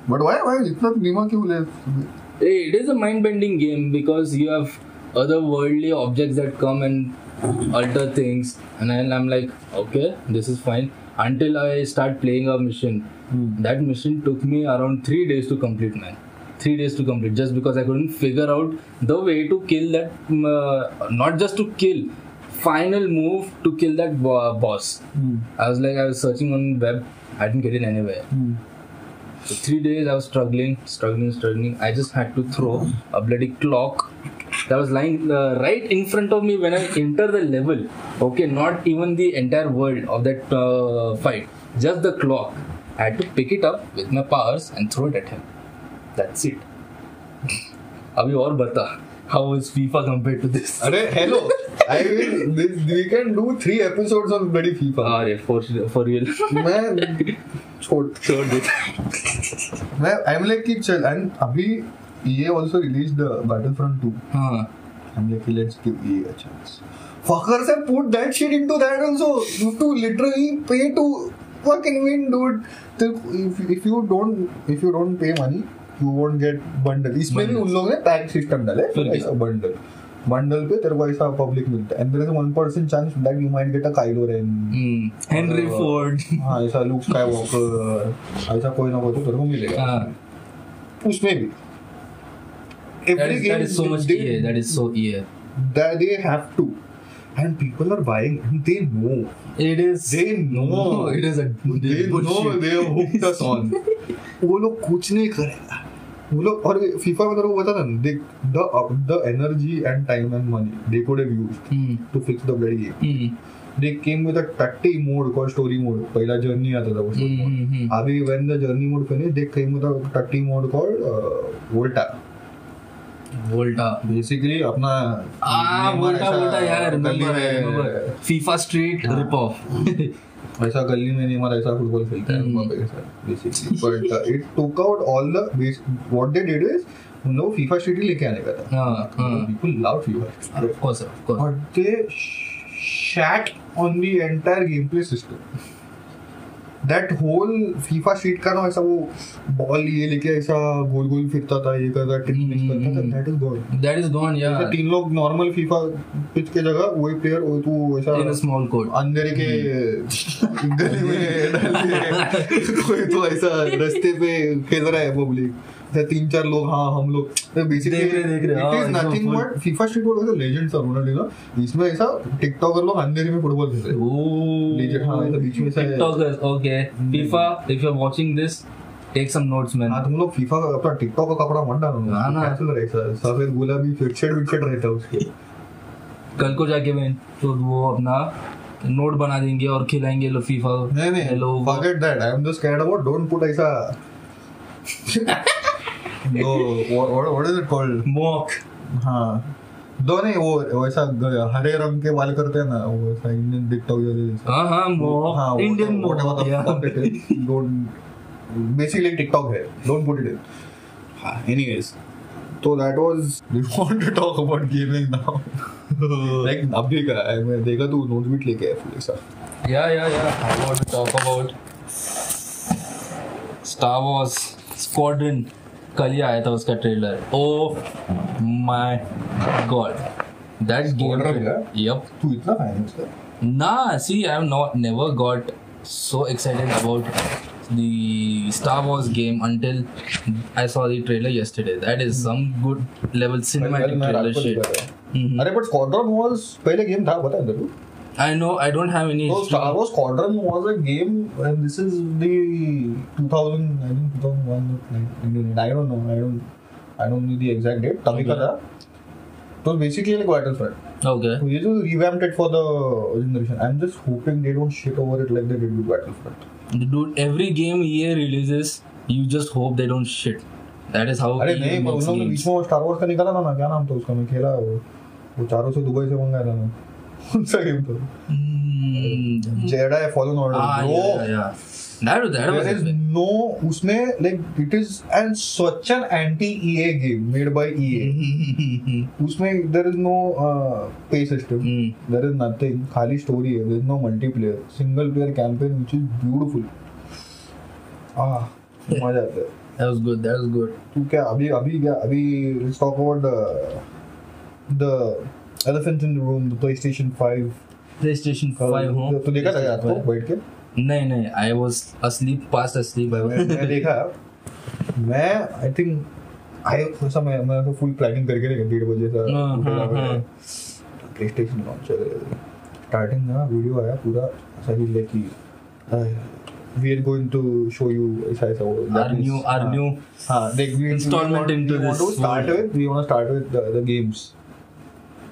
[SPEAKER 2] But why इतना दिमाग क्यों ले?
[SPEAKER 1] It is a mind-bending game because you have otherworldly objects that come and alter things, and I'm like, okay, this is fine. Until I start playing a mission. That mission took me around 3 days to complete, man. 3 days to complete, just because I couldn't figure out the way to kill that. Not just to kill, final move to kill that boss. I was searching on web. I didn't get it anywhere. So 3 days I was struggling. I just had to throw a bloody clock that was lying right in front of me when I enter the level. Okay, not even the entire world of that fight. Just the clock. I had to pick it up with my powers and throw it at him. That's it. Abhi aur bata. How is FIFA compared to this?
[SPEAKER 2] Arey, hello. I mean, we can do 3 episodes on bloody FIFA.
[SPEAKER 1] For real.
[SPEAKER 2] मैं छोड़ दे. I'm like कि चल, and अभी EA also released the Battlefront 2. I'm like, let's give EA a chance. Fuckers have put that shit into that also. You have to literally pay to fucking win, dude. If you don't pay money, you won't get bundle. इसमें भी उन लोगों ने pack system डाले, ऐसा bundle पे तेरे को ऐसा पब्लिक मिलता है, and there is a 1% chance that you might get a Kylo Ren,
[SPEAKER 1] Henry Ford,
[SPEAKER 2] हाँ ऐसा Luke Skywalker, ऐसा कोई ना कोई तो तेरे को मिलेगा उसमें भी.
[SPEAKER 1] That is so much EA. That is so EA.
[SPEAKER 2] That they have to, and people are buying, and they know.
[SPEAKER 1] It is.
[SPEAKER 2] They know.
[SPEAKER 1] It is a.
[SPEAKER 2] They know they have hooked us on. वो लोग कुछ नहीं करेगा. वो लोग और FIFA में तेरे को बता ना, the energy and time and money they could have used to fix the bloody game. They came with a tatty mode called story mode. पहला journey आता था वो story mode. अभी when the journey mode finished, they came with a tatty mode called Volta. Basically अपना
[SPEAKER 1] Volta यार, remember FIFA Street rip off.
[SPEAKER 2] ऐसा गली में नहीं हमारा ऐसा फुटबॉल खेलता है वहाँ पे ऐसा basically. But it took out all the what they did is उन लोग FIFA Street ही लेके आने का था. People love FIFA.
[SPEAKER 1] Of course.
[SPEAKER 2] But they shat on the entire gameplay system. That whole FIFA Street का ना ऐसा वो बॉल ये लेके ऐसा गोल गोल फिरता था, ये करता ट्रिक करता था, that is gone.
[SPEAKER 1] Yeah.
[SPEAKER 2] ऐसे 3 लोग नॉर्मल FIFA पिच के जगह वही प्लेयर तू ऐसा
[SPEAKER 1] in a small court
[SPEAKER 2] अंधेरे के गली में डाल दिए कोई तो ऐसा रास्ते पे खेल रहा है पब्लिक, 3-4 लोग, हाँ हम लोग बेसिकली
[SPEAKER 1] देख रहे
[SPEAKER 2] it is nothing but FIFA Street was a legend sir उन्होंने इसमें ऐसा टिकटॉकर लोग अंधेरे में फुटबॉल खेल रहे हैं. लेजेंड. हाँ ऐसा बीच में ऐसा
[SPEAKER 1] TikTokers. Okay FIFA, if you're watching this, take some notes man.
[SPEAKER 2] हाँ तुम लोग FIFA का अपना टिकटॉक का कपड़ा मत डालो ना, कैंसिल रहे ऐसा सफेद गुलाबी फिक्सेड रहता है उसके.
[SPEAKER 1] कल को जाके मैं तो वो अपना नोट बना देंगे और खिलाएंगे लो FIFA.
[SPEAKER 2] नहीं forget that. I am just scared about don't put ऐसा no, what is it called?
[SPEAKER 1] Mock.
[SPEAKER 2] हाँ दो नहीं वो ऐसा हरे रंग के बाल करते हैं ना, वो ऐसा इंडियन टिकटॉक जैसे.
[SPEAKER 1] हाँ mock, Indian mock.
[SPEAKER 2] Don't basically TikTok है, don't put it in. Anyways, so that was, we want to talk about gaming now. Like अभी का मैं देखा तू नोट्स भी लेके आया फुल ऐसा.
[SPEAKER 1] Yeah. I want to talk about Star Wars Squadron. कल ही आया था उसका trailer. Oh my god, that game. Yep.
[SPEAKER 2] तू इतना फैन है उसका?
[SPEAKER 1] Nah, see, I have never got so excited about the Star Wars game until I saw the trailer yesterday. That is some good level cinematic trailer shit.
[SPEAKER 2] अरे but Squadron was पहले game था पता है तेरे को?
[SPEAKER 1] I know, I don't have any.
[SPEAKER 2] So Star Wars Squadron was a game, and this is the 2000, I think 2001 or 1999. I don't know. I don't know the exact date. तभी का था. So basically like Battlefront.
[SPEAKER 1] Okay.
[SPEAKER 2] So ये जो revamped it for the generation. I'm just hoping they don't shit over it like they did with Battlefront.
[SPEAKER 1] Dude, every game EA releases, you just hope they don't shit. That is how.
[SPEAKER 2] अरे नहीं, पर उन लोगों ने बीच में Star Wars का निकाला था ना, क्या नाम था उसका, मैं खेला वो चारों से दुबई से मंगाया था ना. कौन सा गेम था? Jedi Fallen Order, bro.
[SPEAKER 1] Yeah. That was
[SPEAKER 2] There is no उसमें like it is and such an anti-EA game made by EA. उसमें there is no pay system. There is nothing. खाली story है. There is no multiplayer. Single player campaign which is beautiful. मजा आता है.
[SPEAKER 1] That was good.
[SPEAKER 2] तू क्या अभी let's talk about the elephant in the room, the PlayStation 5.
[SPEAKER 1] PlayStation 5 हो.
[SPEAKER 2] तो देखा था यार तो बैठ के?
[SPEAKER 1] नहीं, I was fast asleep.
[SPEAKER 2] मैं देखा, मैं I think मैं फुल प्लानिंग करके नहीं 1:30 बजे PlayStation लॉन्च स्टार्टिंग में वीडियो आया पूरा सही लेके we are going to show you ऐसा
[SPEAKER 1] our new installment into this.
[SPEAKER 2] We want to start with the games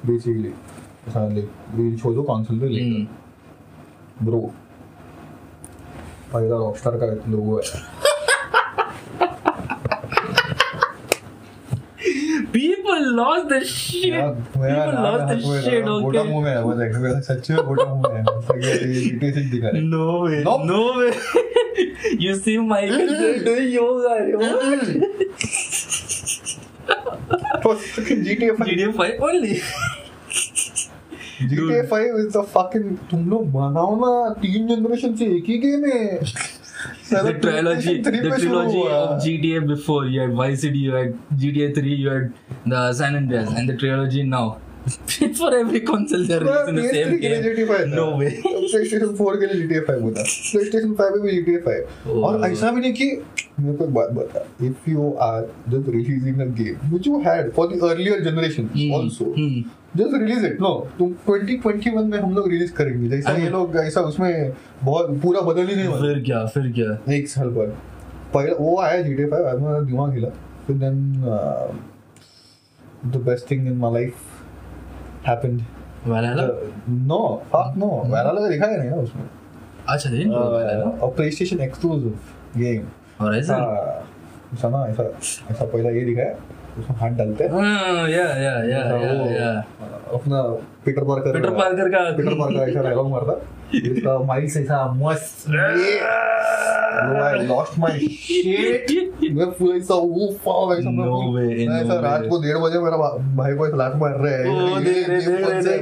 [SPEAKER 2] basically. Like we will show the console later. Bro, पहला Rockstar का लोगो है.
[SPEAKER 1] People lost the shit. People lost the shit. Okay.
[SPEAKER 2] बोटा मुंह में है वो देख. सच में बोटा मुंह में है. सही डिटेल्स दिखा रहे.
[SPEAKER 1] No way. You see Michael doing yoga.
[SPEAKER 2] GTA 5
[SPEAKER 1] only.
[SPEAKER 2] GTA 5 is the fucking तुम लोग बनाओ ना 3 जनरेशन से एक ही गेम है.
[SPEAKER 1] The trilogy of GTA before, you had Vice City, you had GTA 3, you had the San Andreas, and the trilogy now. For every console they are releasing the same game. No way.
[SPEAKER 2] PlayStation 4 के लिए GTA 5 होता. PlayStation 5 में भी GTA 5. और ऐसा भी नहीं कि मेरे को एक बात बता. If you are just releasing a game which you had for the earlier generations also, just release it. No, तुम 2021 में हम लोग रिलीज करेंगे. जैसा ये लोग ऐसा उसमें बहुत पूरा बदल ही नहीं हुआ.
[SPEAKER 1] फिर क्या?
[SPEAKER 2] एक साल बाद पहला वो आया GTA 5 आज मेरा दिमाग हिला. फिर then the best thing in my life happened.
[SPEAKER 1] Valhalla?
[SPEAKER 2] No, fuck no. Valhalla का दिखाया नहीं ना उसमें.
[SPEAKER 1] अच्छा नहीं Valhalla.
[SPEAKER 2] A PlayStation exclusive game.
[SPEAKER 1] और ऐसा
[SPEAKER 2] पहला ये दिखाया. उसमें हाथ डालते हैं.
[SPEAKER 1] या.
[SPEAKER 2] अपना पीटर पार्कर का ऐसा डायलॉग मारता. इसका माइल्स ऐसा मस्त. I lost my shit. मैं पूरा ऐसा ऐसा रात को 1:30 बजे मेरा भाई को लात मार रहा है.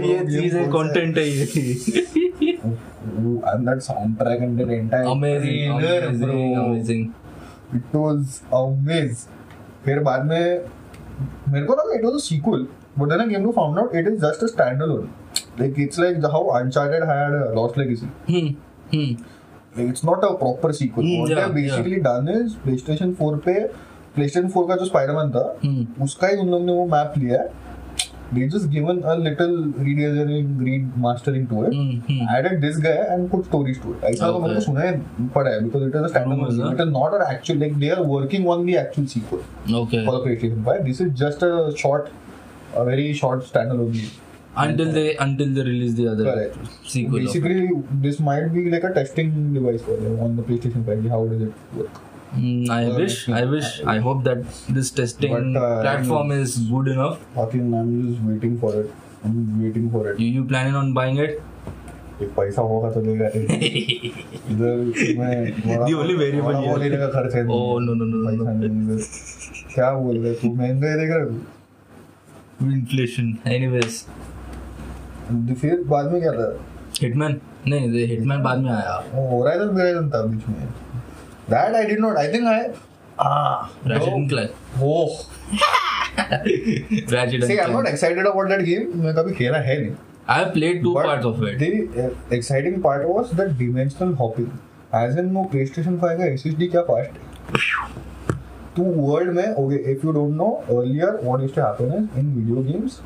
[SPEAKER 1] ये चीज है कंटेंट है ये.
[SPEAKER 2] And that soundtrack and the entire
[SPEAKER 1] amazing.
[SPEAKER 2] It was amazing. फिर बाद में मेरे को लगा it was a sequel, but then I came to found out it is just a standalone. Like it's like how Uncharted had Lost Legacy. Like it's not a proper sequel. What they've basically done is PlayStation 4 पे PlayStation 4 का जो Spider-Man था उसका ही उन लोगों ने वो map लिया है. They just given a little remastering to it, added this guy and put stories to it. ऐसा तो मैंने सुना है पढ़ा है because it is a standalone. It is not an actual, like they are working on the actual sequel for the PlayStation 5. This is just a very short standalone game.
[SPEAKER 1] Until they release the other sequel.
[SPEAKER 2] Basically, this might be like a testing device for them on the PlayStation 5. How does it work?
[SPEAKER 1] I hope that this testing platform is good enough.
[SPEAKER 2] Fucking, I'm just waiting for it.
[SPEAKER 1] You planning on buying it?
[SPEAKER 2] एक पैसा होगा तो लेगा. इधर मैं
[SPEAKER 1] The only variable
[SPEAKER 2] वो लेने का खर्च है.
[SPEAKER 1] Oh no.
[SPEAKER 2] क्या बोल रहे तू? महंगा देख रहा है.
[SPEAKER 1] Inflation. Anyways.
[SPEAKER 2] फिर बाद में क्या था?
[SPEAKER 1] Hitman? नहीं, Hitman बाद में आया.
[SPEAKER 2] Horizon था बीच में. That I did not. I think
[SPEAKER 1] Ratchet and Clank.
[SPEAKER 2] Oh.
[SPEAKER 1] Ratchet and Clank.
[SPEAKER 2] I'm not excited about that game. मैं कभी खेला है नहीं.
[SPEAKER 1] I have played 2 parts of it.
[SPEAKER 2] The exciting part was the dimensional hopping. As in वो PlayStation 5 का SSD क्या fast है. तो world में okay, if you don't know, earlier what used to happen is in video games,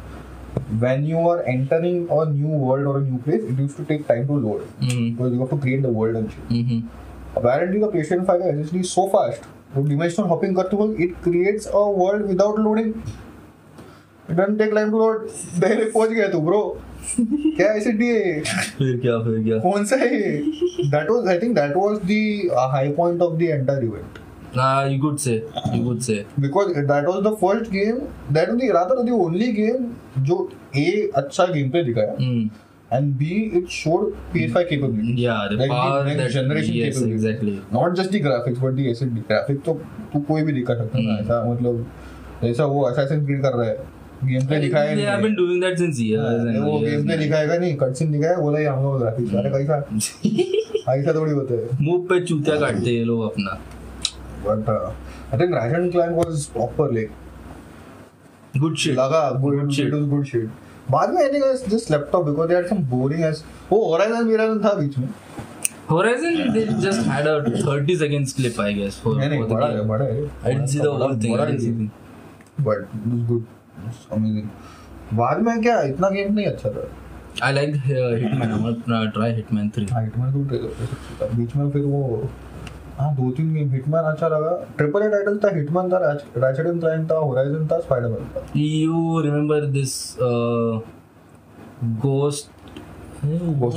[SPEAKER 2] when you are entering a new world or a new place, it used to take time to load. Because you have to create the world and shit. Apparently the PlayStation 5 SSD is so fast, तो dimensional hopping करते हुए it creates a world without loading. It doesn't take time to load. पहले पहुंच गया तू bro. क्या SSD है?
[SPEAKER 1] फिर क्या?
[SPEAKER 2] कौन सा है? I think that was the high point of the entire event.
[SPEAKER 1] You could say.
[SPEAKER 2] Because that was the first game, that was the only game जो अच्छा gameplay दिखाया. and B, it showed PS5 capabilities.
[SPEAKER 1] Yeah, the
[SPEAKER 2] like
[SPEAKER 1] power
[SPEAKER 2] the next
[SPEAKER 1] that
[SPEAKER 2] generation
[SPEAKER 1] yes,
[SPEAKER 2] capabilities.
[SPEAKER 1] exactly.
[SPEAKER 2] Not just the graphics, but the SSD. Graphics तो तू कोई भी दिखा सकता है ना, ऐसा मतलब जैसा वो Assassin's Creed कर रहा है, गेम प्ले दिखाया नहीं.
[SPEAKER 1] They have been doing that since years and
[SPEAKER 2] वो गेम प्ले दिखाएगा नहीं, कटसीन दिखाया, बोला ये हम लोग ग्राफिक्स. अरे कैसा ऐसा थोड़ी होता है.
[SPEAKER 1] मुंह पे चूतिया काटते हैं ये लोग अपना.
[SPEAKER 2] But I think Ratchet and Clank was proper like
[SPEAKER 1] good shit.
[SPEAKER 2] लगा good shit. It was good shit. बाद में I think I just slept off because they had some boring as वो Horizon था बीच में.
[SPEAKER 1] Horizon they just had a 30 seconds clip I guess for
[SPEAKER 2] नहीं
[SPEAKER 1] the game.
[SPEAKER 2] बड़ा है.
[SPEAKER 1] I didn't see the whole thing. I didn't see the
[SPEAKER 2] but it was good. It was amazing. बाद में क्या इतना गेम नहीं अच्छा था.
[SPEAKER 1] I liked Hitman. I want to try Hitman 3.
[SPEAKER 2] Hitman तो बीच में फिर वो हाँ 2-3 गेम हिटमैन अच्छा लगा. AAA टाइटल था, हिटमैन था, रैचेट एंड क्लैंक था, होराइजन था, स्पाइडरमैन था.
[SPEAKER 1] You remember this Ghost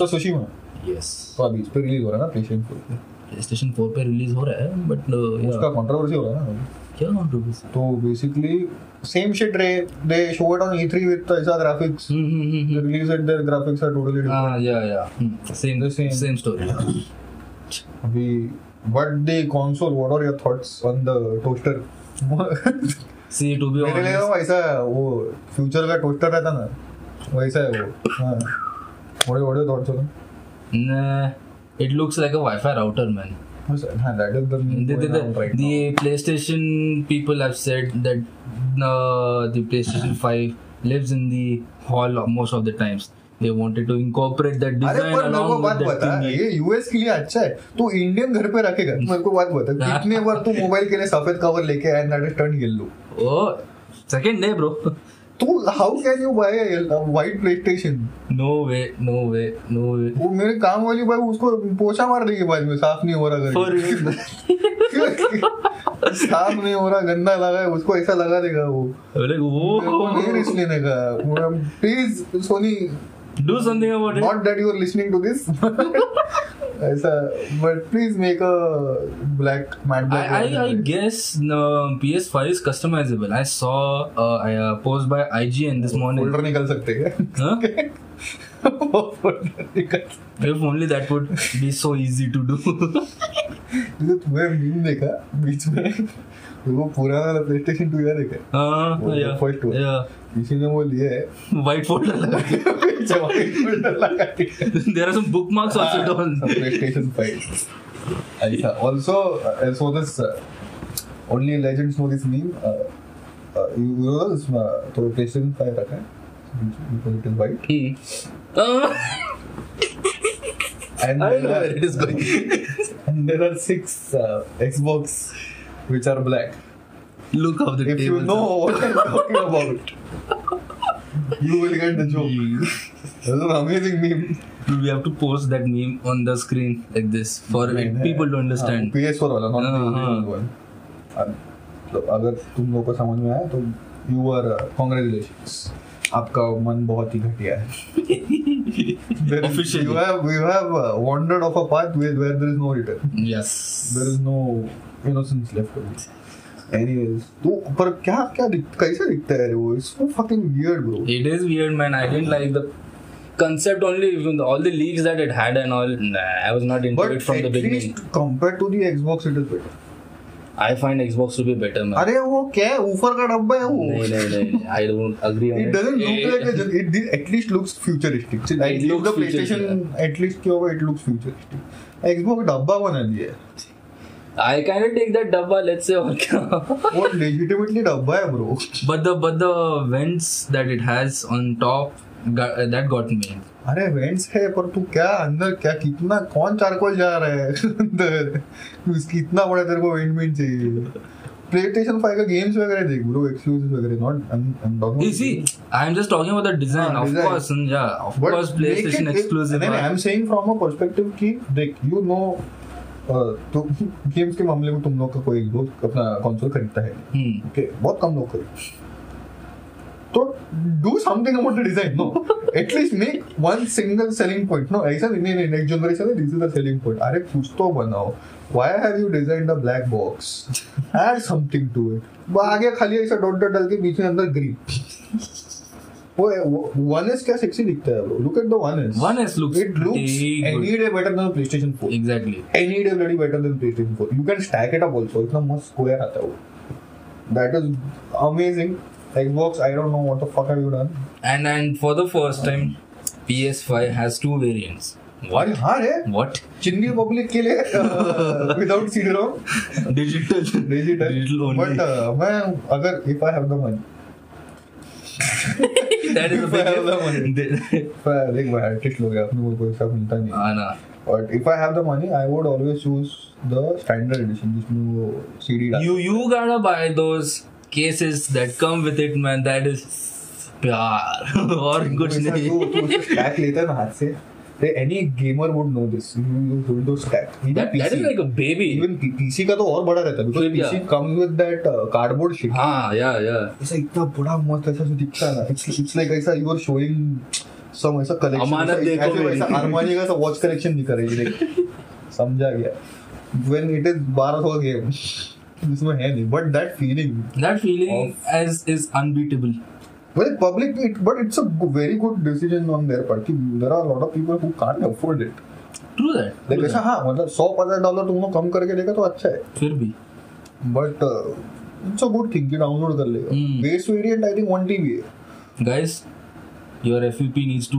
[SPEAKER 2] of सुशीमा?
[SPEAKER 1] Yes.
[SPEAKER 2] तो अभी इस पे रिलीज हो रहा है ना PlayStation 4 पे.
[SPEAKER 1] PlayStation 4 पे रिलीज हो रहा है बट
[SPEAKER 2] उसका कंट्रोवर्सी हो रहा है ना.
[SPEAKER 1] क्या कंट्रोवर्सी?
[SPEAKER 2] तो बेसिकली सेम शिट रे दे show it on E3 with ऐसा graphics. They release it, their graphics are totally different.
[SPEAKER 1] Yeah. Same story.
[SPEAKER 2] अभी but the console, what are your thoughts on the toaster?
[SPEAKER 1] See, to be
[SPEAKER 2] मेरे लिए
[SPEAKER 1] honest,
[SPEAKER 2] वैसा वो future का toaster रहता ना वैसा है वो. हाँ what are your thoughts on it?
[SPEAKER 1] nah, it looks like a Wi-Fi router, man.
[SPEAKER 2] हाँ, that is
[SPEAKER 1] The PlayStation people have said that the PlayStation 5 lives in the hall most of the times. They wanted to incorporate that design along with that thing.
[SPEAKER 2] ये US के लिए अच्छा है. तो Indian घर पे रखेगा. मेरे को बात बता कितने बार तू मोबाइल के लिए सफेद कवर लेके आया and that is turned yellow.
[SPEAKER 1] Oh, second day, bro.
[SPEAKER 2] तो how can you buy a white PlayStation?
[SPEAKER 1] No way.
[SPEAKER 2] वो मेरे काम वाली भाई उसको पोछा मार देगी बाद में, साफ नहीं हो रहा घर. साफ नहीं हो रहा, गंदा लगा है, उसको ऐसा लगा देगा वो. वो नहीं रिस्क लेने का. Please Soni
[SPEAKER 1] do something about it.
[SPEAKER 2] Not that you are listening to this. ऐसा but please make a black MacBook.
[SPEAKER 1] I guess PS5 is customizable. I saw a post by IGN this morning.
[SPEAKER 2] Folder निकल सकते हैं.
[SPEAKER 1] If only that would be so easy to do.
[SPEAKER 2] तुम्हें meme देखा बीच में वो पुराना PlayStation 2 याद है क्या?
[SPEAKER 1] हाँ,
[SPEAKER 2] फर्स्ट हुआ. किसी ने वो लिया है
[SPEAKER 1] white folder लगा के. There are some bookmarks also on
[SPEAKER 2] PlayStation 5. ऐसा also so this only legends know this meme. You know this तो PlayStation 5 रखा है because it is white. And
[SPEAKER 1] I know where it is going.
[SPEAKER 2] And there are 6 Xbox which are black.
[SPEAKER 1] Look how the
[SPEAKER 2] if you know what I'm talking about, you will get the joke. That's an amazing meme.
[SPEAKER 1] We have to post that meme on the screen like this for people to understand.
[SPEAKER 2] PS4 वाला, not the original one. तो अगर तुम लोग को समझ में आया तो you are congratulations. आपका मन बहुत ही घटिया है.
[SPEAKER 1] Officially.
[SPEAKER 2] You have wandered off a path where there is no return.
[SPEAKER 1] Yes.
[SPEAKER 2] There is no innocence left. Anyways, तो पर क्या कैसा दिखता है वो? It's so fucking weird, bro.
[SPEAKER 1] It is weird, man. I didn't like the concept only. Even all the leaks that it had and all. Nah, I was not into it from the beginning.
[SPEAKER 2] But at least compared to the Xbox, it is better.
[SPEAKER 1] I find Xbox to be better, man.
[SPEAKER 2] अरे वो क्या है? ऊपर का डब्बा है वो.
[SPEAKER 1] नहीं. I don't agree on it.
[SPEAKER 2] It doesn't look like a. It at least looks futuristic.
[SPEAKER 1] It looks
[SPEAKER 2] the PlayStation at least क्या होगा? It looks futuristic. Xbox डब्बा बना दिया है.
[SPEAKER 1] I kind of take that dabba, let's say, और क्या?
[SPEAKER 2] वो legitimately डब्बा है, bro.
[SPEAKER 1] But the vents that it has on top, that got me.
[SPEAKER 2] अरे वेंट्स है पर तू क्या अंदर क्या कितना कौन चारकोल जा रहा है अंदर? कितना बड़ा तेरे को वेंट चाहिए? PlayStation 5 का गेम्स वगैरह देख ब्रो, एक्सक्लूसिव वगैरह. Not I'm talking.
[SPEAKER 1] You see, I'm just talking about the design. Of course, yeah, of course, PlayStation exclusive.
[SPEAKER 2] नहीं, I'm saying from a perspective कि देख, you know, तो गेम्स के मामले में तुम लोग का कोई अपना कंसोल खरीदता है. ओके, बहुत कम लोग खरीदते. तो do something about the design. No, at least make one single selling point. No, ऐसा नहीं next generation this is the selling point. अरे कुछ तो बनाओ. Why have you designed a black box? Add something to it. वो आगे खाली ऐसा डॉट डाल के बीच में अंदर ग्रीन. One S क्या sexy दिखता है bro? Look at the One S.
[SPEAKER 1] One S looks
[SPEAKER 2] any day better than the PlayStation 4.
[SPEAKER 1] Exactly.
[SPEAKER 2] Any day bloody better than PlayStation 4. You can stack it up also. इतना मस्त square आता है वो. That is amazing. Xbox, I don't know what the fuck have you done.
[SPEAKER 1] And for the first time, PS5 has 2 variants.
[SPEAKER 2] What? हाँ रे.
[SPEAKER 1] What?
[SPEAKER 2] Chingy public के लिए without CD-ROM. Digital only. But मैं अगर if I have the money.
[SPEAKER 1] That is the
[SPEAKER 2] देख भाई artist लोग हैं अपने को कोई सब मिलता नहीं
[SPEAKER 1] हाँ ना
[SPEAKER 2] but if I have the money I would always choose the standard edition जिसमें वो CD
[SPEAKER 1] you gotta buy those cases that come with it man that is प्यार और कुछ नहीं
[SPEAKER 2] तू stack लेता है ना हाथ से any gamer would know this you hold those stack
[SPEAKER 1] that is like a baby
[SPEAKER 2] even PC का तो और बड़ा रहता है because PC comes with that cardboard shit
[SPEAKER 1] हाँ yeah
[SPEAKER 2] ऐसा इतना बड़ा मस्त ऐसा जो दिखता है ना it's like ऐसा you are showing some ऐसा collection ऐसा अरमानी का ऐसा watch collection दिखा रही है समझा गया when it is 1200 का game इसमें है नहीं but that feeling is unbeatable.
[SPEAKER 3] Well, public, but it's a very good decision on their part. There are a lot of people who can't afford it.
[SPEAKER 1] True that.
[SPEAKER 3] Like ऐसा हाँ मतलब $100,000 तुमको कम करके देगा तो अच्छा है.
[SPEAKER 1] फिर भी.
[SPEAKER 3] But it's a good thing कि download कर लेगा. Base variant I think 1 TB है.
[SPEAKER 1] Guys, your FUP needs to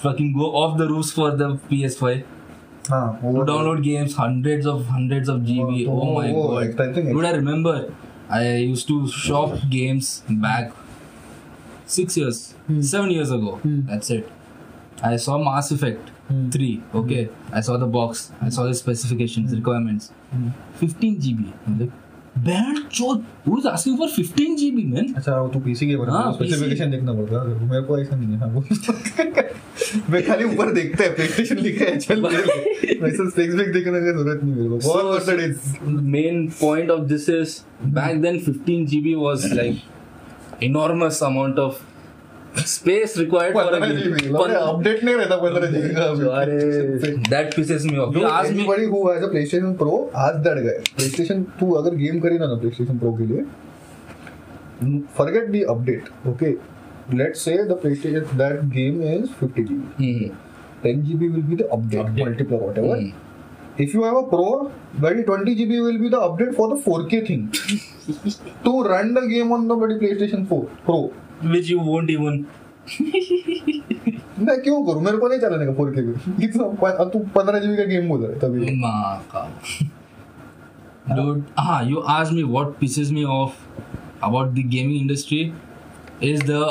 [SPEAKER 1] fucking go off the roofs for the PS5.
[SPEAKER 3] हाँ.
[SPEAKER 1] To download games, hundreds of GB. Oh my god. Dude, I remember I used to shop games back 7 years ago. That's it. I saw Mass Effect 3. Okay. I saw the box. I saw the specifications, requirements. 15 GB. I'm like, bad chod. Who's asking for 15 GB, man?
[SPEAKER 3] अच्छा वो तो PC के बारे में specification देखना पड़ता है. मेरे को ऐसा नहीं है. मैं खाली ऊपर देखता है PlayStation लिखा है चल. वैसे स्पेक्स देखने की जरूरत नहीं मेरे को. बहुत worth it is.
[SPEAKER 1] Main point of this is back then 15 GB was like enormous amount of space required for a game.
[SPEAKER 3] Update नहीं रहता 15 GB का.
[SPEAKER 1] अरे that pisses me off.
[SPEAKER 3] Anybody who has a PlayStation Pro ask that guy. PlayStation 2 अगर game करेगा ना PlayStation Pro के लिए, forget the update. Okay, let's say the PlayStation that game is 50 GB. 10 GB will be the update. Multiplier whatever. If you have a Pro, very 20 GB will be the update for the 4K thing. To run the game on the PlayStation 4 Pro.
[SPEAKER 1] Which you won't even.
[SPEAKER 3] मैं क्यों करूँ? मेरे को नहीं चलाने का 4K में. कितना तू 15 GB का गेम बोल रहा है तभी.
[SPEAKER 1] Dude, you asked me what pisses me off about the gaming industry is the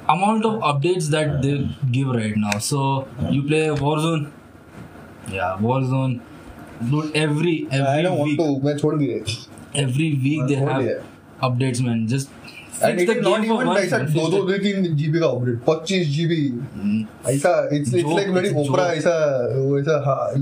[SPEAKER 1] amount of updates that they give right now. So you play Warzone. Yeah, Warzone. Dude, every
[SPEAKER 3] I don't
[SPEAKER 1] week.
[SPEAKER 3] Want to, मैं छोड़ दिए.
[SPEAKER 1] Every week they have updates, man. Just
[SPEAKER 3] and it is not even ऐसा 2-3 GB का update. 25 GB. ऐसा it's like very Oprah ऐसा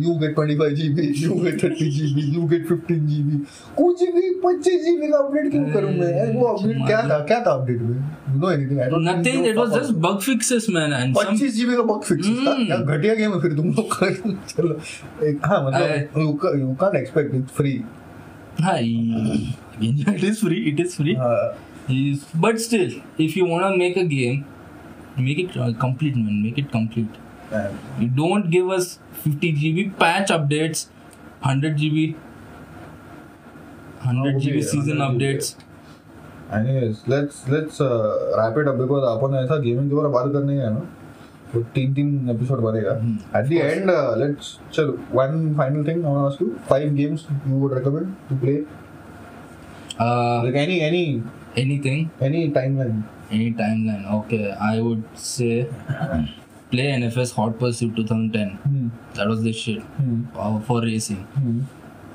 [SPEAKER 3] you get 25 GB, you get 30 GB, you get 15 GB. कुछ भी 25 GB का update क्यों करूँ मैं? वो update क्या था update में? You know anything? I don't know.
[SPEAKER 1] Nothing. It was just bug fixes, man. And
[SPEAKER 3] 25 GB का bug fixes था. क्या घटिया गेम है फिर तुम लोग का. चलो हाँ मतलब you can't expect it's free.
[SPEAKER 1] हाँ it is free. But still, if you wanna make a game, make it complete, man. Make it complete. You don't give us 50 GB patch updates, 100 GB season updates.
[SPEAKER 3] Anyways, let's wrap it up because अपन ऐसा gaming के बारे में बात करने हैं ना, तो 3 episode बनेगा. At the end, let's चलो one final thing I want to ask you. 5 games you would recommend to play. Like
[SPEAKER 1] Anything?
[SPEAKER 3] Any timeline.
[SPEAKER 1] Okay, I would say play NFS Hot Pursuit 2010. That was the shit for racing.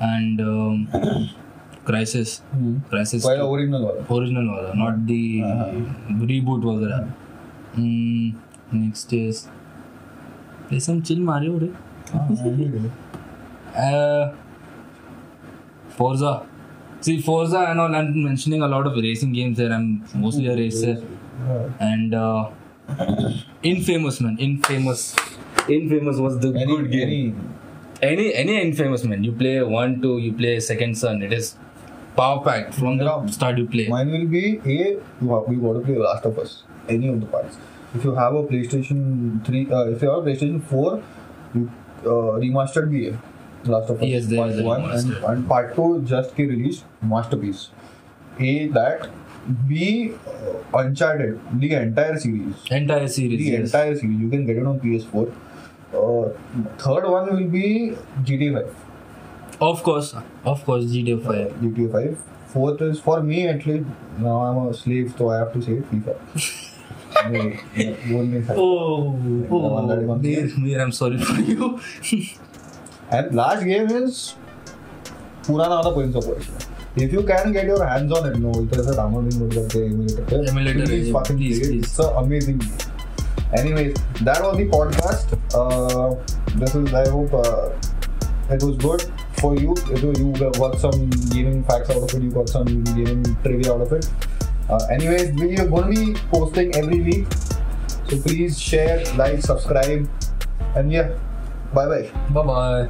[SPEAKER 1] And Crisis.
[SPEAKER 3] Why original wala?
[SPEAKER 1] Not the reboot wala. Next is play some chill Mario. Forza. See, Forza and all, I'm mentioning a lot of racing games there. I'm mostly a racer. And Infamous, man. Infamous was the good game. Any Infamous, man. You play 1, 2, you play Second Son. It is power packed from the start you play.
[SPEAKER 3] Mine will be we got to play Last of Us. any of the parts. If you have a PlayStation 3, if you have a PlayStation 4, you remastered bhi hai. Last of Us
[SPEAKER 1] Yes, they
[SPEAKER 3] Part
[SPEAKER 1] are
[SPEAKER 3] 1 and Part 2 just ke released, masterpiece. A, that. B, Uncharted, the entire series. The entire series, you can get it on PS4. Third one will be GTA 5.
[SPEAKER 1] Of course, GTA 5.
[SPEAKER 3] GTA 5. Fourth is, for me at least, now I'm a slave, so I have to say it, FIFA.
[SPEAKER 1] I'm sorry for you.
[SPEAKER 3] And last game is Purana wala Prince of Persia. If you can get your hands on it, no, it's a downloading emulator. Please fucking play it. It's an amazing game. Anyways, that was the podcast. I hope it was good for you. You got some gaming facts out of it. You got some gaming trivia out of it. Anyways, we are going to be posting every week. So please share, like, subscribe. And yeah, bye-bye.
[SPEAKER 1] Bye-bye.